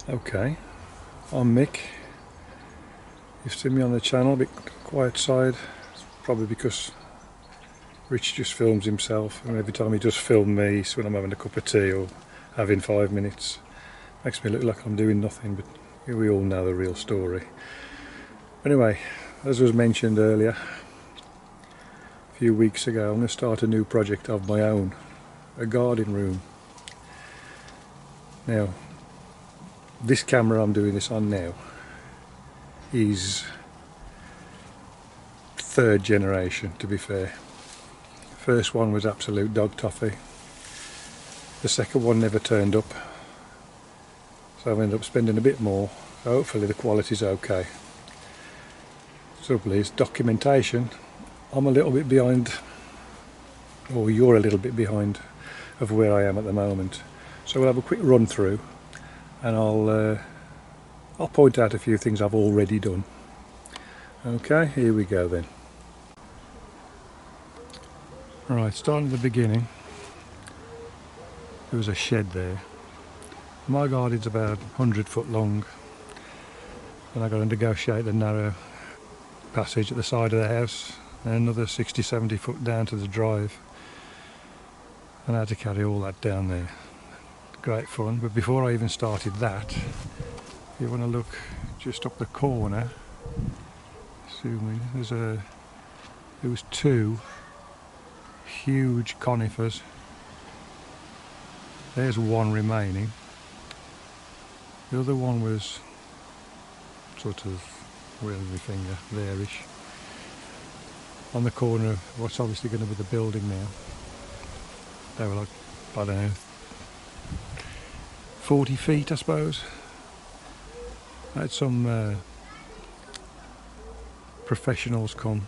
Okay, I'm Mick. You've seen me on the channel, a bit quiet side. It's probably because Rich just films himself, and every time he does film me, it's when I'm having a cup of tea or having 5 minutes. Makes me look like I'm doing nothing, but we all know the real story. Anyway, as was mentioned earlier, a few weeks ago, I'm going to start a new project of my own, a garden room. Now, this camera I'm doing this on now is third generation, to be fair. First one was absolute dog toffee. The second one never turned up, so I've ended up spending a bit more. Hopefully the quality's okay. Trouble is, documentation, I'm a little bit behind, or you're a little bit behind of where I am at the moment. So we'll have a quick run through, and I'll point out a few things I've already done. Okay, here we go then. Right, starting at the beginning, there was a shed there. My garden's about 100 foot long, and I've got to negotiate a narrow passage at the side of the house and another 60-70 foot down to the drive, and I had to carry all that down there. Great fun. But before I even started that, if you want to look just up the corner, zoom in, there was two huge conifers. There's one remaining. The other one was sort of, where's my finger, there-ish, on the corner of what's obviously going to be the building now. They were like, I don't know, 40 feet I suppose. I had some professionals come.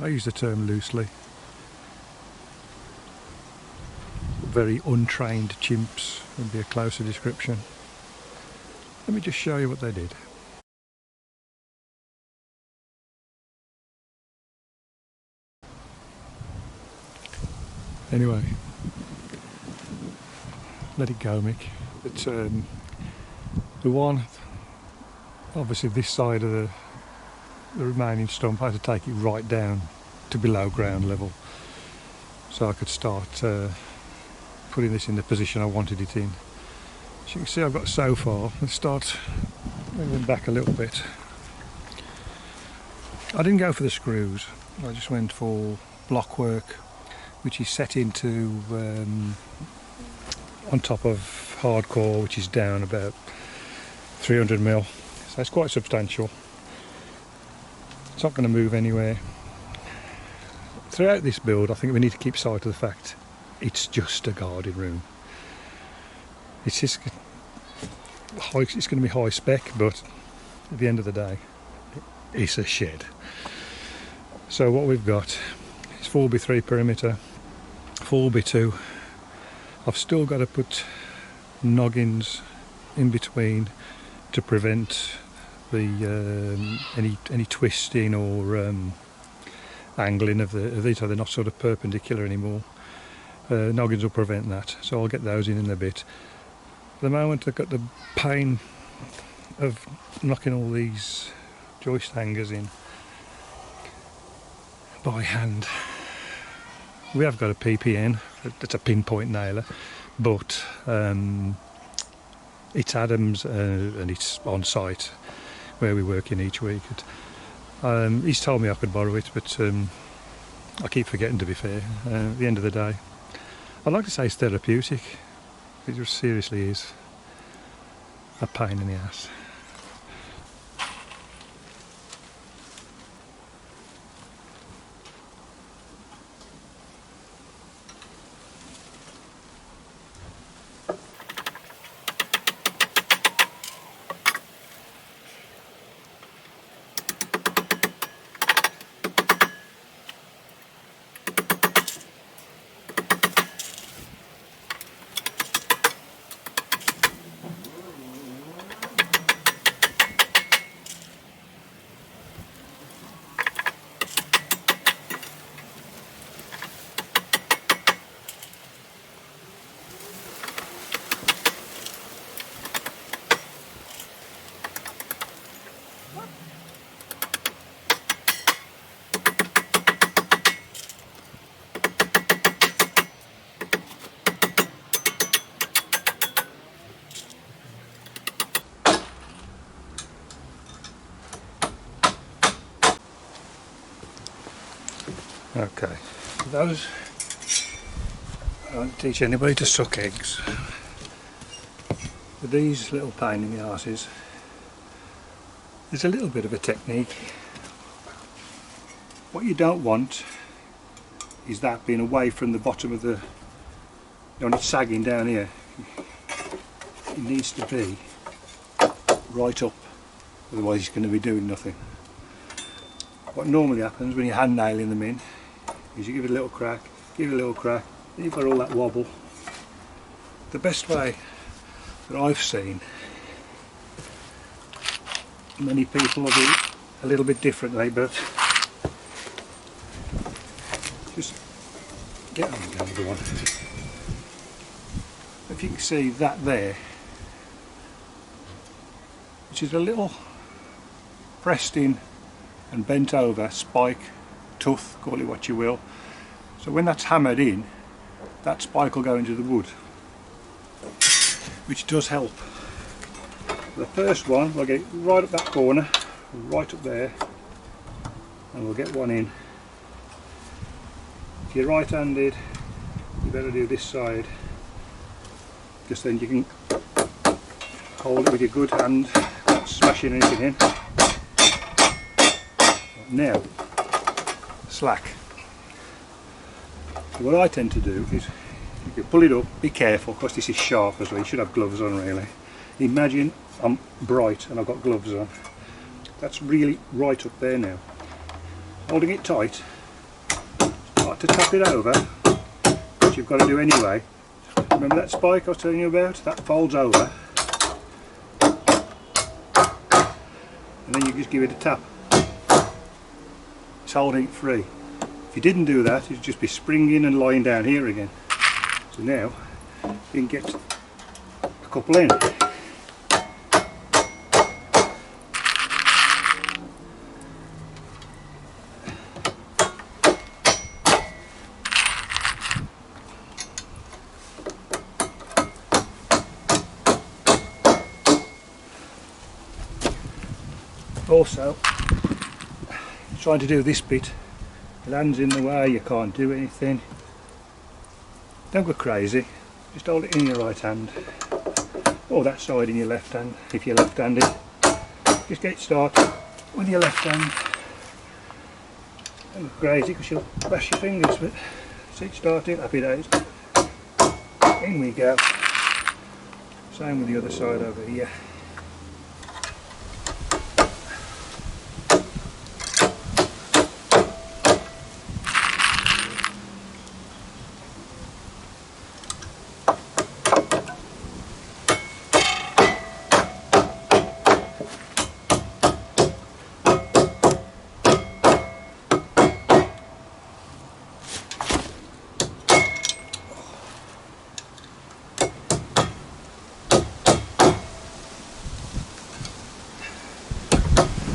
I use the term loosely. Very untrained chimps would be a closer description. Let me just show you what they did. Anyway, let it go, Mick. But the one, obviously this side of the remaining stump, I had to take it right down to below ground level, so I could start putting this in the position I wanted it in. As you can see, I've got so far. Let's start moving back a little bit. I didn't go for the screws, I just went for block work, which is set into on top of hardcore, which is down about 300mm, so it's quite substantial. It's not going to move anywhere. Throughout this build, I think we need to keep sight of the fact it's just a garden room. It's just it's going to be high spec, but at the end of the day, it's a shed. So what we've got is 4x3 perimeter, 4x2. I've still got to put noggins in between to prevent the any twisting or angling of these, so they're not sort of perpendicular anymore. Noggins will prevent that, so I'll get those in a bit. At the moment I've got the pain of knocking all these joist hangers in by hand. We have got a PPN, that's a pinpoint nailer, but it's Adam's and it's on site where we work in each week. He's told me I could borrow it, but I keep forgetting, to be fair. At the end of the day, I'd like to say it's therapeutic. It just seriously is a pain in the ass. Okay, for those, I don't teach anybody to suck eggs. With these little pain in the arses, there's a little bit of a technique. What you don't want is that being away from the bottom of the, when it's sagging down here, it needs to be right up, otherwise it's going to be doing nothing. What normally happens when you're hand nailing them in is you give it a little crack, give it a little crack, then you've got all that wobble. The best way that I've seen, many people will do a little bit differently, but just get on the other one. If you can see that there, which is a little pressed in and bent over spike, tooth, call it what you will. So when that's hammered in, that spike will go into the wood, which does help. The first one, we'll get it right up that corner, right up there, and we'll get one in. If you're right-handed, you better do this side, because then you can hold it with your good hand, not smashing anything in. Now, slack. So what I tend to do is, you can pull it up, be careful, because this is sharp as well, you should have gloves on really. Imagine I'm bright and I've got gloves on. That's really right up there now. Holding it tight, start to tap it over, which you've got to do anyway. Remember that spike I was telling you about? That folds over. And then you just give it a tap. It's holding it free. If you didn't do that, you'd just be springing and lying down here again. So now you can get a couple in. Also, trying to do this bit, your hand's in the way, you can't do anything. Don't go crazy, just hold it in your right hand, or that side in your left hand if you're left-handed. Just get started with your left hand. Don't go crazy because you'll bash your fingers, but see it started, happy days. In we go. Same with the other side over here.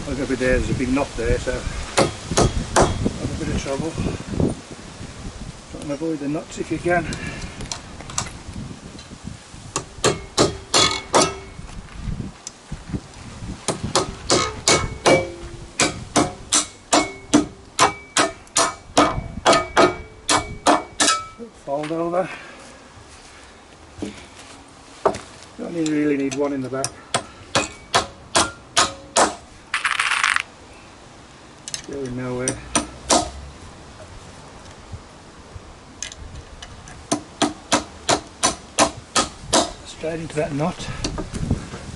Look over there, there's a big knot there, so have a bit of trouble. Try and avoid the knots if you can. Fold over. You only really need one in the back. Going nowhere. Straight into that knot,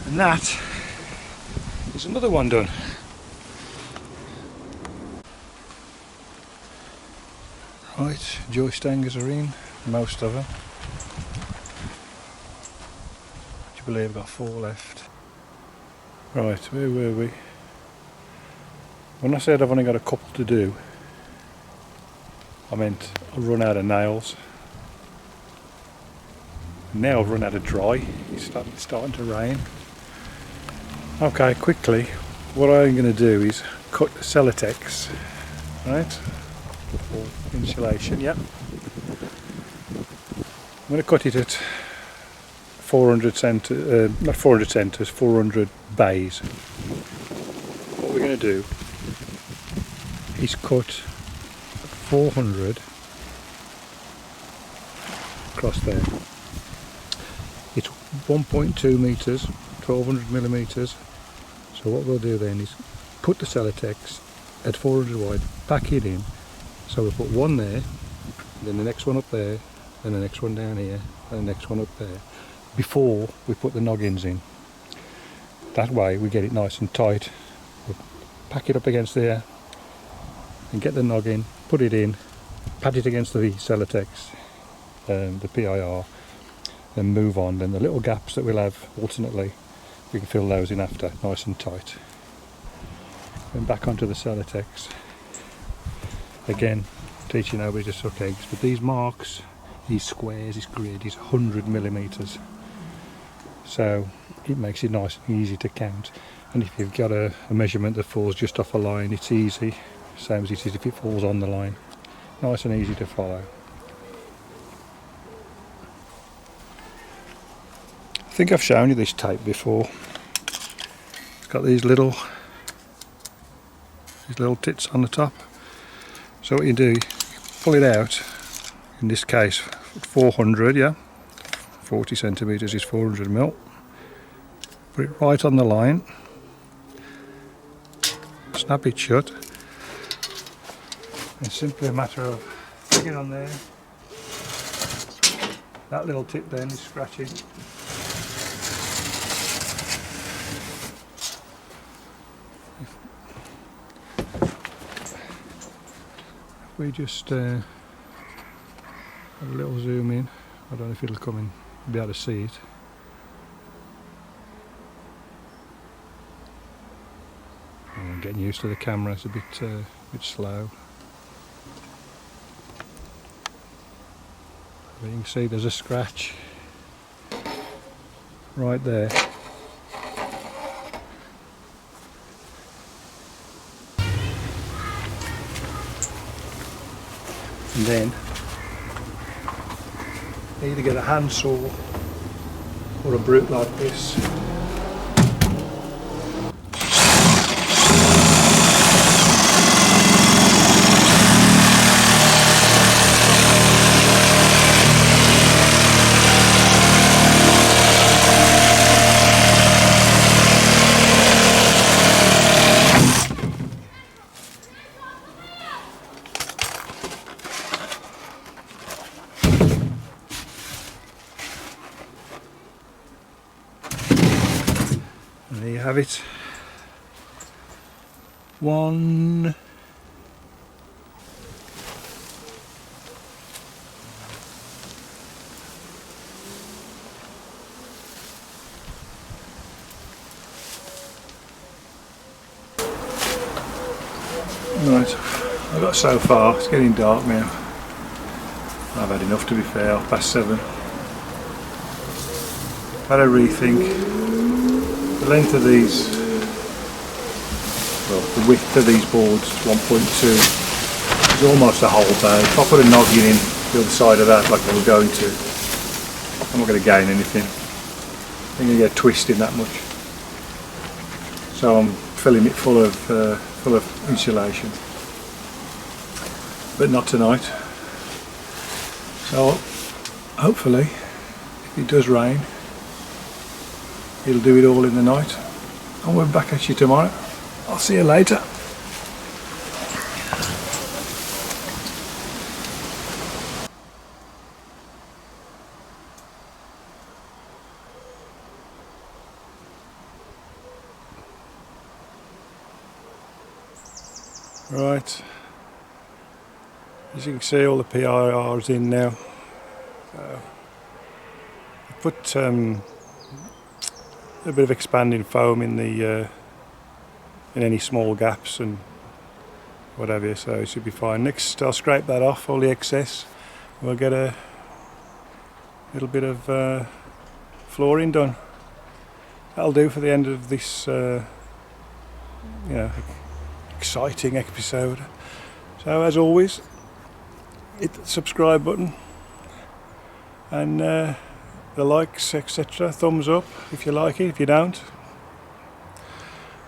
and that is another one done. Right, joist hangers are in, most of them. Would you believe I've got 4 left? Right, where were we? When I said I've only got a couple to do, I meant I'll run out of nails. Now I've run out of dry. It's starting to rain. Okay, quickly, what I'm going to do is cut the Celotex, right, for insulation. Yep. I'm going to cut it at 400 not 400 centres, 400 bays. What we're going to do is cut 400 across there. It's 1.2 metres, 1200 millimetres. So what we'll do then is put the Celotex at 400 wide, pack it in. So we'll put one there, then the next one up there, then the next one down here, and the next one up there, before we put the noggins in. That way we get it nice and tight. We'll pack it up against there and get the noggin, put it in, pat it against the Celotex, the PIR, then move on. Then the little gaps that we'll have alternately, we can fill those in after, nice and tight. Then back onto the Celotex. Again, teaching nobody to suck eggs, but these marks, these squares, this grid is 100 millimetres. So it makes it nice and easy to count. And if you've got a measurement that falls just off a line, it's easy, same as it is if it falls on the line. Nice and easy to follow. I think I've shown you this tape before. It's got these little tits on the top. So what you do, pull it out, in this case 400, yeah, 40 centimetres is 400 mil. Put it right on the line, snap it shut. It's simply a matter of putting it on there. That little tip then is scratching. We just have a little zoom in. I don't know if it'll come in, you'll be able to see it. I'm getting used to the camera, it's a bit slow. But you can see there's a scratch right there. And then either get a handsaw or a brute like this. And there you have it. One. Right, I got so far, it's getting dark now. I've had enough, to be fair, 7:30. Had a rethink. The length of these, well, the width of these boards, 1.2, is almost a whole bay. If I put a noggin in the other side of that, like I was going to, I'm not going to gain anything. I'm going to get twisted that much. So I'm filling it full of insulation, but not tonight. So hopefully, if it does rain, it'll do it all in the night, and we're back at you tomorrow. I'll see you later. Right, as you can see, all the PIR's in now. I put a bit of expanding foam in the in any small gaps and whatever, so it should be fine. Next I'll scrape that off, all the excess. We'll get a little bit of flooring done. That'll do for the end of this exciting episode. So as always, hit the subscribe button and the likes, etc. Thumbs up if you like it, if you don't.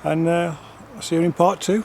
And I'll see you in part 2.